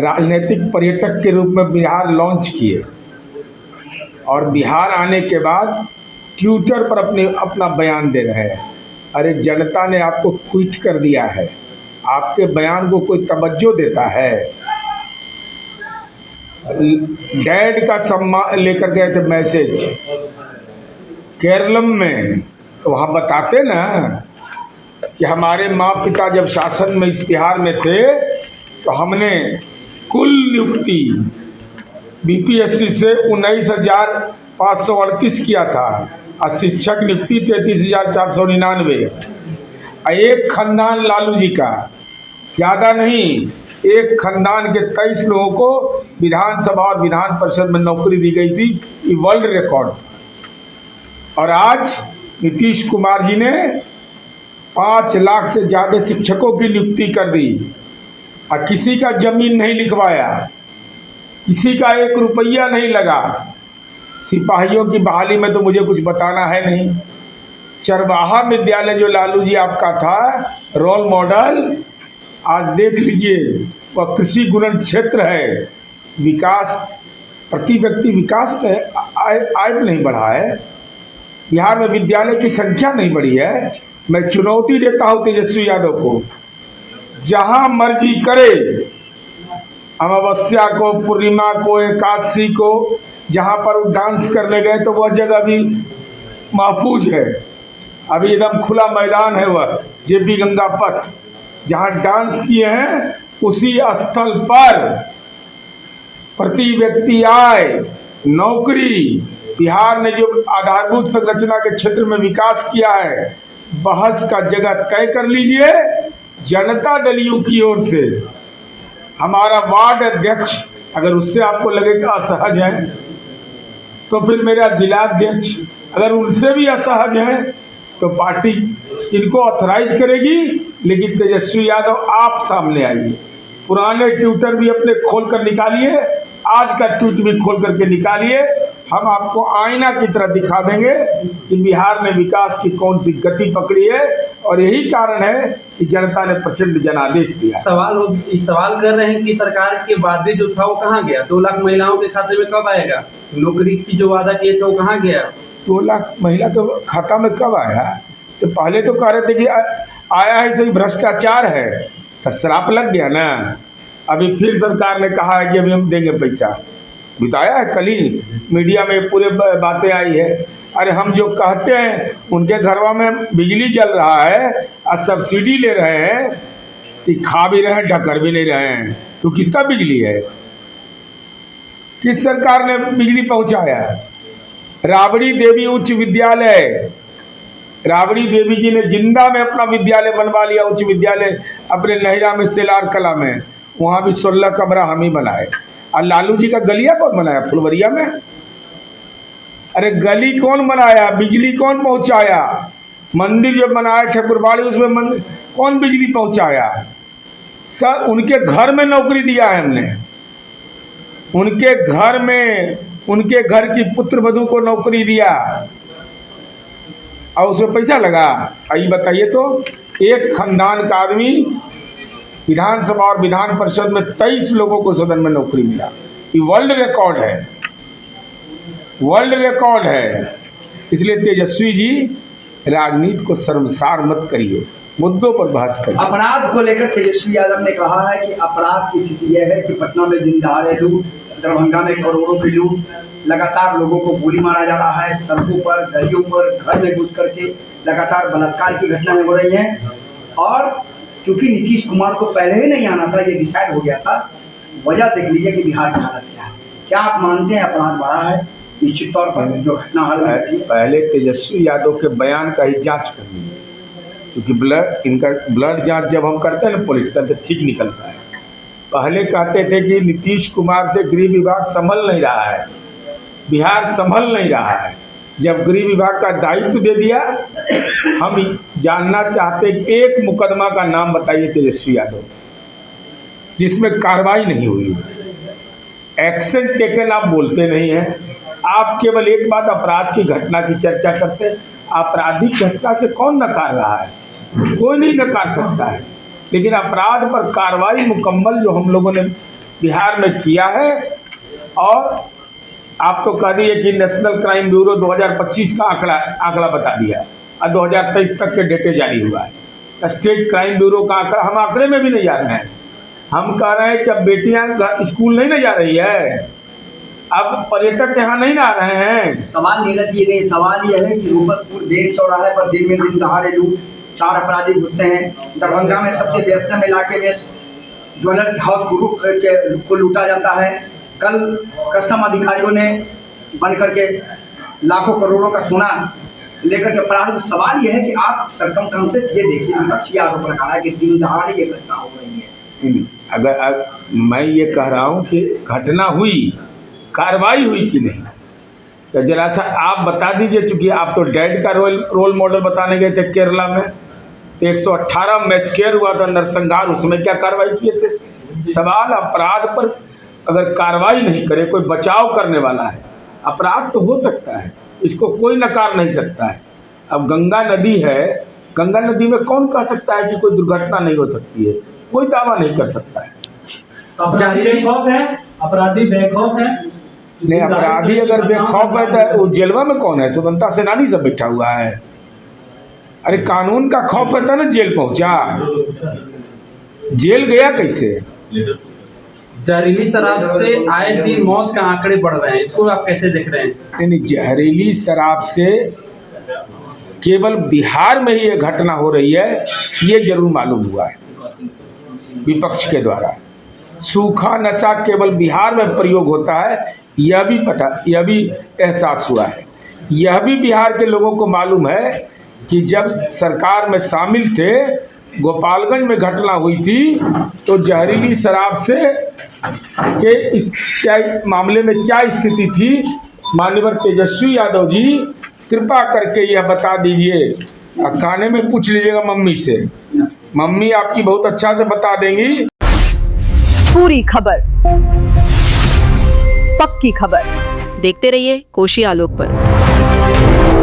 राजनीतिक पर्यटक के रूप में बिहार लॉन्च किए और बिहार आने के बाद ट्विटर पर अपना बयान दे रहे हैं। अरे जनता ने आपको क्विट कर दिया है, आपके बयान को कोई तवज्जो देता है? डैड का सम्मान लेकर गए थे मैसेज केरलम में, तो वहाँ बताते ना कि हमारे माँ पिता जब शासन में इस बिहार में थे तो हमने कुल नियुक्ति बीपीएससी से 19,538 किया था और शिक्षक नियुक्ति 33,499। एक खानदान लालू जी का, ज़्यादा नहीं, एक खानदान के 23 लोगों को विधानसभा और विधान परिषद में नौकरी दी गई थी। ये वर्ल्ड रिकॉर्ड। और आज नीतीश कुमार जी ने 5 लाख से ज़्यादा शिक्षकों की नियुक्ति कर दी और किसी का जमीन नहीं लिखवाया, किसी का 1 रुपया नहीं लगा। सिपाहियों की बहाली में तो मुझे कुछ बताना है नहीं। चरवाहा विद्यालय जो लालू जी आपका था रोल मॉडल, आज देख लीजिए वह कृषि गुणन क्षेत्र है। विकास, प्रति व्यक्ति विकास में आय नहीं बढ़ा है। बिहार में विद्यालय की संख्या नहीं बढ़ी है। मैं चुनौती देता हूं तेजस्वी यादव को, जहां मर्जी करे, अमावस्या को, पूर्णिमा को, एकादशी को, जहां पर वो डांस करने गए तो वह जगह भी महफूज है। अभी एकदम खुला मैदान है वह जेपी गंगा पथ, जहां डांस किए हैं उसी स्थल पर प्रति व्यक्ति आय, नौकरी, बिहार ने जो आधारभूत संरचना के क्षेत्र में विकास किया है, बहस का जगह तय कर लीजिए। जनता दल यू की ओर से हमारा वार्ड अध्यक्ष, अगर उससे आपको लगे कि असहज है तो फिर मेरा जिलाध्यक्ष, अगर उनसे भी असहज है तो पार्टी इनको ऑथराइज करेगी। लेकिन तेजस्वी यादव आप सामने आइए, पुराने ट्विटर भी अपने खोल कर निकालिए, आज का ट्वीट भी खोल करके निकालिए। हम आपको आईना की तरह दिखा देंगे कि बिहार ने विकास की कौन सी गति पकड़ी है। और यही कारण है कि जनता ने प्रचंड जनादेश दिया। सवाल कर रहे हैं कि सरकार के वादे जो था वो कहाँ गया? 2 लाख महिलाओं के खाते में कब आएगा? नौकरी की जो वादा किए थे वो कहाँ गया? 2 लाख महिला तो खाता में कब आया? तो पहले तो कह रहे थे कि आया है तो भ्रष्टाचार है, तो श्राप लग गया ना। अभी फिर सरकार ने कहा है कि अभी हम देंगे पैसा। बताया है, कल ही मीडिया में पूरे बातें आई है। अरे हम जो कहते हैं उनके घरवा में बिजली जल रहा है और सब्सिडी ले रहे हैं, कि खा भी रहे हैं ढकर भी नहीं रहे हैं, तो किसका बिजली है? किस सरकार ने बिजली पहुंचाया? राबड़ी देवी उच्च विद्यालय, राबड़ी देवी जी ने जिंदा में अपना विद्यालय बनवा लिया, उच्च विद्यालय अपने नहिरा में, सेलार कला में। वहाँ भी 16 कमरा हम ही बनाए। और लालू जी का गलिया कौन बनाया? फुलवरिया में। अरे गली कौन बनाया? बिजली कौन पहुंचाया? मंदिर जो बनाया ठकुरबाड़ी, उसमें कौन बिजली पहुंचाया? सर उनके घर में नौकरी दिया है हमने, उनके घर में, उनके घर की पुत्र वधू को नौकरी दिया और उसमें पैसा लगा। आइए बताइए तो, एक खानदान का आदमी विधानसभा और विधान परिषद में 23 लोगों को सदन में नौकरी मिला। ये वर्ल्ड रिकॉर्ड है, वर्ल्ड रिकॉर्ड है। इसलिए तेजस्वी जी राजनीति को शर्मसार मत करिए, मुद्दों पर बहस करिए। अपराध को लेकर तेजस्वी यादव ने कहा है कि अपराध की स्थिति यह है कि पटना में दिन दहाड़े लूट, दरभंगा में करोड़ों की लूट, लगातार लोगों को गोली मारा जा रहा है, सड़कों पर, गलियों पर, घर में घुस करके लगातार बलात्कार की घटनाएं हो रही हैं। और क्योंकि नीतीश कुमार को पहले ही नहीं आना था, ये डिसाइड हो गया था। वजह देख लीजिए कि बिहार की हालत क्या है। क्या आप मानते हैं अपराध बढ़ा है? निश्चित तौर पर जो घटना हाल में, पहले तेजस्वी यादव के बयान का ही जांच करनी है, क्योंकि इनका ब्लड जांच जब हम करते हैं ना पॉलिटिकल, तो ठीक निकलता है। पहले कहते थे कि नीतीश कुमार से गृह विभाग संभल नहीं रहा है, बिहार संभल नहीं रहा है। जब गृह विभाग का दायित्व दे दिया, हम जानना चाहते कि एक मुकदमा का नाम बताइए तेजस्वी यादव जिसमें कार्रवाई नहीं हुई। एक्शन टेकन आप बोलते नहीं हैं, आप केवल एक बात अपराध की घटना की चर्चा करते हैं। आपराधिक घटना से कौन नकार रहा है? कोई नहीं नकार सकता है, लेकिन अपराध पर कार्रवाई मुकम्मल जो हम लोगों ने बिहार में किया है। और आप तो कह दिए कि नेशनल क्राइम ब्यूरो 2025 का आंकड़ा बता दिया और 2023 तक के डेटे जारी हुआ है। स्टेट क्राइम ब्यूरो का आंकड़ा, हम आंकड़े में भी नहीं जा रहे हैं। हम कह रहे हैं कि अब बेटियां स्कूल नहीं ना जा रही है, अब पर्यटक यहाँ नहीं ना आ रहे हैं। सवाल नीरज जी ने, सवाल यह है कि रूपसपुर बेल चौराहे पर दिन में दिन दहाड़े लूट 4 अपराधी घुसते हैं। दरभंगा में सबसे व्यस्तम इलाके में ज्वेलर्स हाउस को लूटा जाता है। कल कस्टम अधिकारियों ने बन करके लाखों करोड़ों का सोना लेकर के फरार। सवाल यह है कि आप सरकमस्टेंसेस ये देखिए, विपक्षी आरोप लगा रहा है कि दिन दहाड़े ये घटना हो रही है। अगर मैं ये कह रहा हूँ कि घटना हुई, कार्रवाई हुई कि नहीं, तो जरा सा आप बता दीजिए। चूंकि आप तो डैड का रोल मॉडल बताने गए थे केरला में, तो 118 मैस्केर हुआ था नरसंहार, उसमें क्या कार्रवाई किए थे? सवाल अपराध पर अगर कार्रवाई नहीं करे, कोई बचाव करने वाला है, अपराध तो हो सकता है, इसको कोई नकार नहीं सकता है। अब गंगा नदी है, गंगा नदी में कौन कह सकता है कि कोई दुर्घटना नहीं हो सकती है? कोई दावा नहीं कर सकता है। अपराधी बेखौफ है, अपराधी बेखौफ है। नहीं, अपराधी अगर बेखौफ है तो वो जेलवा में कौन है? स्वतंत्रता सेनानी सब बैठा हुआ है। अरे कानून का खौफ रहता ना, जेल पहुंचा, जेल गया कैसे? जहरीली शराब से आए दिन मौत का आंकड़े बढ़ रहे हैं, इसको आप कैसे देख रहे हैं? नहीं, जहरीली शराब से केवल बिहार में ही ये घटना हो रही है, ये जरूर मालूम हुआ है विपक्ष के द्वारा। सूखा नशा केवल बिहार में प्रयोग होता है, यह भी एहसास हुआ है। यह भी बिहार के लोगों को मालूम है कि जब सरकार में शामिल थे, गोपालगंज में घटना हुई थी, तो जहरीली शराब से के इस क्या मामले में क्या स्थिति थी। माननीय तेजस्वी यादव जी, कृपा करके यह बता दीजिए। खाने में पूछ लीजिएगा मम्मी से, मम्मी आपकी बहुत अच्छा से बता देंगी। पूरी खबर, पक्की खबर, देखते रहिए कोशी आलोक पर।